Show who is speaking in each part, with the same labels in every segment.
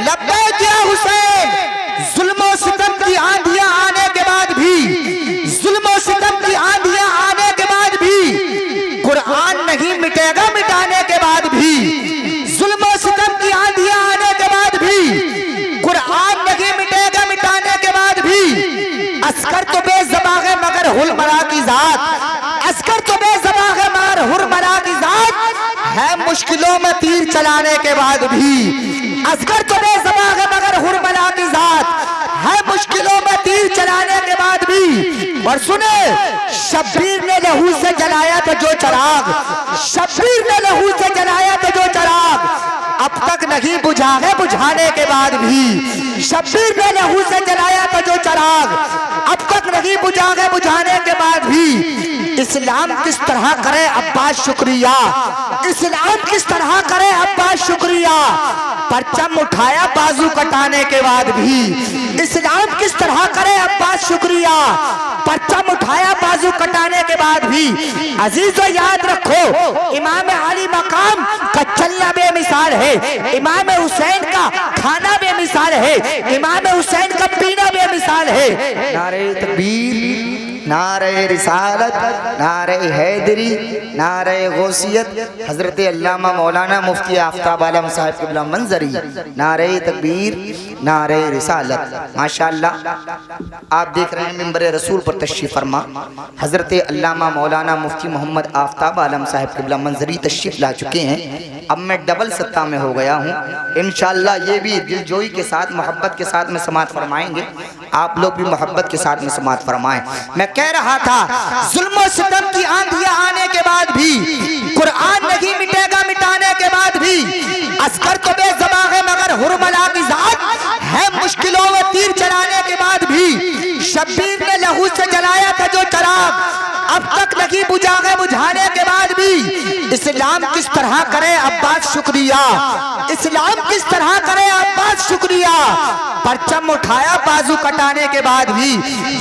Speaker 1: लब्बैक या हुसैन। जुल्म सितम की आंधियां आने के बाद भी, जुल्म सितम की आंधियां आने के बाद भी कुरान नहीं मिटेगा, मिटाने के बाद भी जुल्म सितम की आंधियां आने के बाद भी कुरान नहीं मिटेगा, मिटाने के बाद भी अस्कर तो बेज़बान है मगर हुलमरा की जात, अस्कर तो बेज़बान है मगर हुलमरा की जात है, मुश्किलों में तीर चलाने के बाद भी अस्कर तो बेज़बान है मगर हुलमरा की जात है, मुश्किलों में तीर चलाने के बाद भी। और सुने, शब्बीर ने लहू से जलाया तो जो चिराग, शब्बीर ने लहू से जलाया तो जो चिराग अब तक नहीं बुझा है, बुझाने के बाद भी शब्बीर ने लहू से जलाया तो जो चिराग अब तक नहीं बुझा है, बुझाने के बाद भी इस्लाम किस तरह करे अब्बास शुक्रिया, इस्लाम किस तरह करे अब्बास शुक्रिया, परचम उठाया बाजू कटाने के बाद भी इस्लाम किस तरह करे अब्बास शुक्रिया, परचम उठाया बाजू कटाने के बाद भी। अजीजो याद रखो, इमाम अली मकाम का चलना बेमिसाल है, इमाम हुसैन का खाना बेमिसाल है, इमाम हुसैन का पीना बेमिसाल है। नारे तकबीर, नारे रिसालत, नारे हैदरी, नारे गौसियत, हजरत अल्लामा मौलाना मुफ्ती आफ्ताब आलम साहब क़िबला मंजरी, नारे तकबीर, नारे रिसालत। माशाअल्लाह आप देख रहे हैं मिंबर रसूल पर तशरीफ फरमा हजरत अल्लामा मौलाना मुफ्ती मोहम्मद आफ्ताब आलम साहब क़िबला मंजरी तशरीफ ला चुके हैं। अब मैं डबल सत्ता में हो गया हूँ, इंशाअल्लाह ये भी दिलजोई के साथ मोहब्बत के साथ में समात फरमाएंगे, आप लोग भी मोहब्बत के साथ में समात फरमाएं। मैं कह रहा था, जुल्म सितम की आंधियां आने के बाद भी कुरान नहीं मिटेगा, मिटाने के बाद भी अस्कर तो बेज़बान है मगर हुरमला की जात है, मुश्किलों में तीर चलाने के बाद भी शब्बीर ने लहू से जलाया था जो चिराग अब तक नहीं बुझा है, बुझाने के बाद भी इस्लाम किस तरह करे अब्बास शुक्रिया, इस्लाम किस तरह करे अब्बास शुक्रिया, परचम उठाया बाजू कटाने के बाद भी।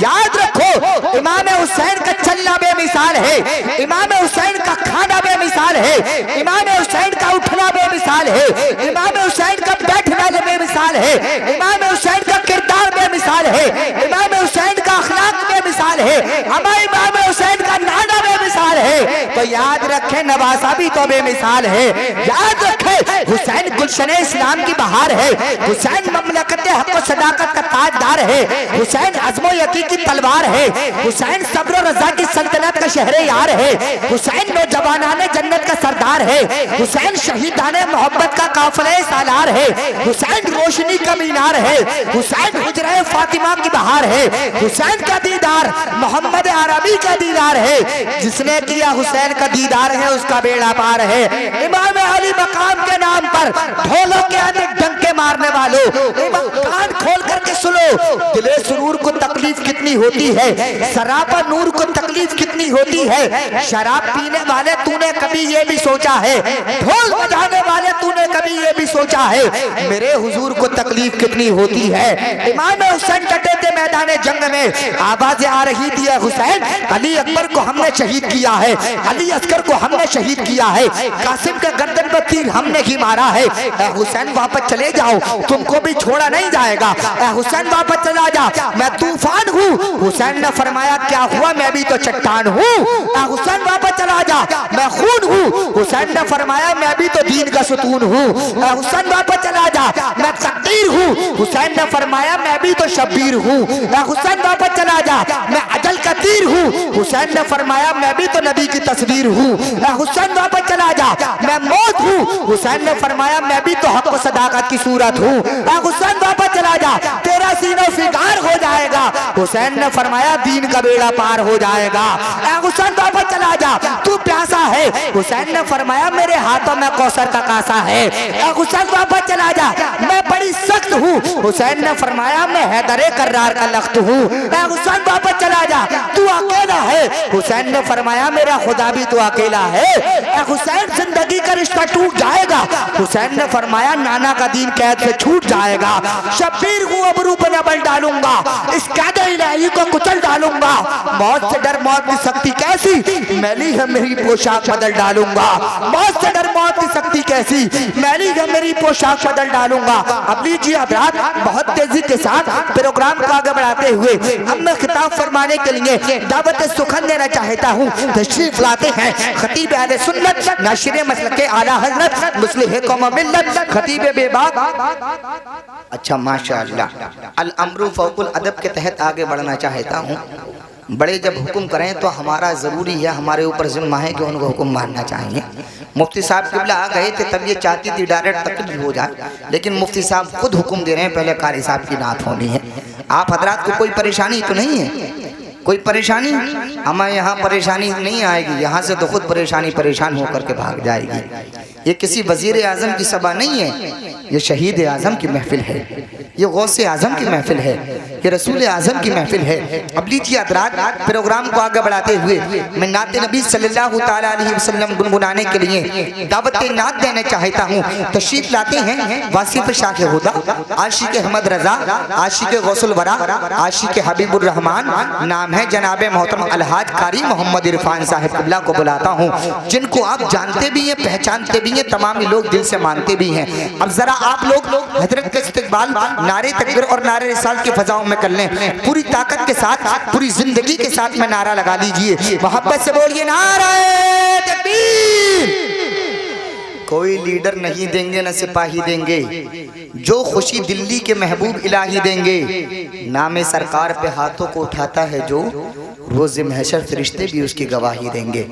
Speaker 1: याद रखो, इमाम हुसैन का चलना बेमिसाल है, इमाम हुसैन का खाना बेमिसाल है, इमाम हुसैन का उठना बेमिसाल है, इमाम हुसैन का बैठना बेमिसाल है, इमाम हुसैन का किरदार बेमिसाल है, इमाम हुसैन का अखलाक बेमिसाल है, हमारे इमाम हुसैन का नाना बेमिसाल है। तो याद रखें, नवासा भी तो बेमिसाल है। याद रखें, हुसैन गुलशन इस्लाम की बहार है, हुसैन ममलकत हक व सदाकत का ताजदार है, हुसैन अज़्म यकी की तलवार है, हुसैन सब्र रज़ा की सल्तनत का शहरे यार है, हुसैन नौजवानाने जन्नत का सरदार है, हुसैन शहीदाने मोहब्बत का काफिले सालार है, हुसैन रोशनी का मीनार है, हुसैन हुजरा फातिमा की बहार है, हुसैन का दीदार मोहम्मद अरबी का दीदार है, जिसने किया हुसैन का दीदार है उसका बेड़ा पार है। इमाम अली मकाम के नाम पर ढोलों के अंदर डंके मारने वालों, कान खोल करके सुनो, दिले सुरूर को तकलीफ कितनी होती है, सरापा नूर को तकलीफ कितनी होती है, शराब पीने वाले तूने कभी ये भी सोचा है, ढोल बजाने वाले तूने कभी ये भी सोचा है, मेरे हुजूर को तकलीफ कितनी होती है। इमाम हुसैन डटे थे मैदान जंग में, आवाज आ रही थी, हुसैन अली अकबर को हमने शहीद किया है, अली अस्कर को हमने शहीद किया है, कासिम के गर्दन पर तीर हमने ही मारा है, हुसैन वापस चले जाओ, तुमको भी छोड़ा नहीं जाएगा, हुसैन वापस चला जा, मैं तूफान हूँ। हुसैन ने फरमाया क्या हुआ, मैं भी तो चट्टान हूँ, हुसैन वापस चला जा, मैं खून हूँ। हुसैन ने फरमाया मैं भी तो दीन का सुतून हूँ, हुसैन वापस चला जा, मैं तकदीर हूँ। हुसैन ने फरमाया मैं भी तो शब्बीर हूँ, हुसैन वापस चला जा, मैं अजल का तीर हूँ। हुसैन ने फरमाया मैं भी तो नबी की तस्वीर हूँ, हुसैन वापस चला जा, मैं मौत हूँ। हुसैन ने फरमाया मैं भी तो हक व सदाकत की सूरत हूँ, हुसैन वापस चला जा, तेरा सीना फिगार हो जाएगा। हुसैन ने फरमाया दीन का बेड़ा पार हो जाएगा, हुसैन वापस चला जा, तू प्यासा है। हुसैन ने फरमाया मेरे हाथों में कौसर का कासा है, हुसैन वापस चला जा, मैं बड़ी सख्त हूँ। हुसैन ने फरमाया मैं हैदरे कर्रार का लख्त हूँ, हुसैन वापस चला जा, तू अकेला है। हुसैन ने फरमाया मेरा खुदा भी तो अकेला है। हुसैन जिंदगी का रिश्ता टूट जाएगा। हुसैन ने फरमाया नाना का दीन कैद से छूट जाएगा। शब्बीर को अबरू पर नबल डालूंगा, इस कायदे इलाही को कुचल डालूंगा। मौत से डर मौत की शक्ति कैसी, मैली है मेरी पोशाक बदल डालूंगा। मौत से डर मौत की शक्ति कैसी, मैली है मेरी पोशाक बदल डालूंगा। अब लीजिए हजरात बहुत तेजी के साथ प्रोग्राम को आगे बढ़ाते हुए अब मैं खिताब फरमाने के लिए दावत सुखन देना चाहता हूँ। तशरीफ लाते हैं खतीब अहले सुन्नत नाशिर मसलक आला हजरत मुस्लिह कौम मिल्लत खतीब बेबाक। अच्छा माशाअल्लाह, अल अम्रु फौकुल अदब के तहत आगे बढ़ना चाहता हूँ। बड़े जब हुक्म करें तो हमारा ज़रूरी है, हमारे ऊपर जिम्मा है कि उनको हुक्म मानना चाहिए। मुफ्ती साहब किबला आ गए थे तब ये चाहती थी डायरेक्ट तकरीर हो जाए, लेकिन मुफ्ती साहब खुद हुक्म दे रहे हैं पहले कारी साहब की नात होनी है। आप हजरात को कोई परेशानी तो नहीं है? कोई परेशानी? हमें यहाँ परेशानी नहीं आएगी, यहाँ से तो खुद परेशान होकर के भाग जाएगी। ये किसी वजीर आजम की सभा नहीं है, ये शहीद आजम की महफिल है, ये गौसे आजम की महफिल है, ये रसूल आजम की महफिल है। अब लीजिए हजरात प्रोग्राम को आगे बढ़ाते हुए मैं नाते नबी सल्लल्लाहु ताला अलैहि वसल्लम गुनगुनाने के लिए दावत नात देना चाहता हूँ। तशरीफ लाते हैं वासिफ शाह हुदा, आशिक अहमद रजा, आशिक गौसुल वरा, आशिक हबीबुर रहमान, नाम है जनाब मोहतरम अलहाज कारी मोहम्मद इरफान साहब किबला को बुलाता हूँ, जिनको आप जानते भी हैं, पहचानते भी हैं, तमाम लोग दिल से मानते भी हैं। अब जरा आप लोग हजरत का इस्तकबाल नारे तकबीर और नारे रिसाल की फजाओं में कर लें, पूरी ताकत के साथ, पूरी जिंदगी के साथ में नारा लगा लीजिए, मोहब्बत से बोलिए नारे तकबीर। कोई लीडर नहीं देंगे न सिपाही देंगे, जो खुशी दिल्ली के महबूब इलाही देंगे। नामे सरकार पे हाथों को उठाता है जो, रोज़े महशर फरिश्ते भी उसकी गवाही देंगे।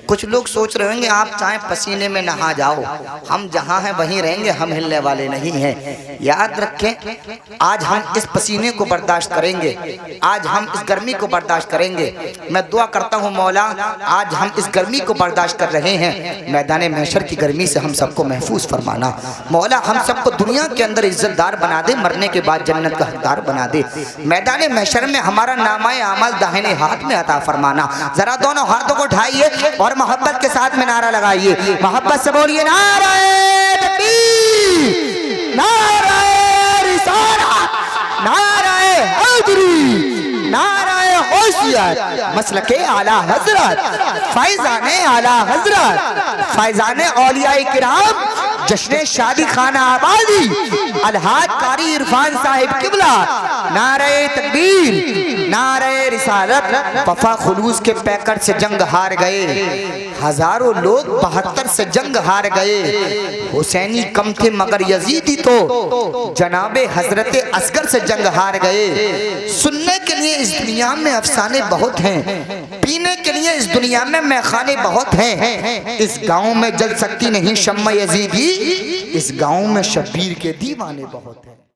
Speaker 1: कुछ लोग सोच रहे होंगे आप चाहे पसीने में नहा जाओ, हम जहाँ हैं वहीं रहेंगे, हम हिलने वाले नहीं हैं। याद रखें, आज हम इस पसीने को बर्दाश्त करेंगे, आज हम इस गर्मी को बर्दाश्त करेंगे। मैं दुआ करता हूँ मौला, आज हम इस गर्मी को बर्दाश्त कर रहे हैं, मैदान महशर की गर्मी से हम सबको महफूज फरमाना। मौला हम सबको दुनिया के अंदर इज्जतदार बना दे, मरने के बाद जन्नत का हकदार बना दे। मैदान महशर में हमारा नामाए अमल दाहिने हाथ में अता फरमाना। जरा दोनों हाथों को उठाइए और मोहब्बत के साथ में नारा लगाइए, मोहब्बत से बोलिए नारे तकबीर, नारे रिसालत, नारे हैदरी, नारे होशियात, मसलके आला हजरत, फैजाने आला हजरत, फैजाने औलियाए किराम, जश्न शादी खाना आबादी, अलहाज कारी इरफान साहिब किबला। नारे तकबीर, नारे रिसालत। वफा खुलूस के पैकट से जंग हार गए, हजारों लोग 72 से जंग हार गए। हुसैनी कम थे मगर यजीदी तो जनाबे हजरत असगर से जंग हार गए। सुनने के लिए इस दुनिया में अफसाने बहुत हैं, पीने के लिए इस दुनिया में मैखाने बहुत हैं। इस गांव में जल सकती नहीं शम्मा यजीदी, इस गांव में शब्बीर के दीवाने बहुत हैं।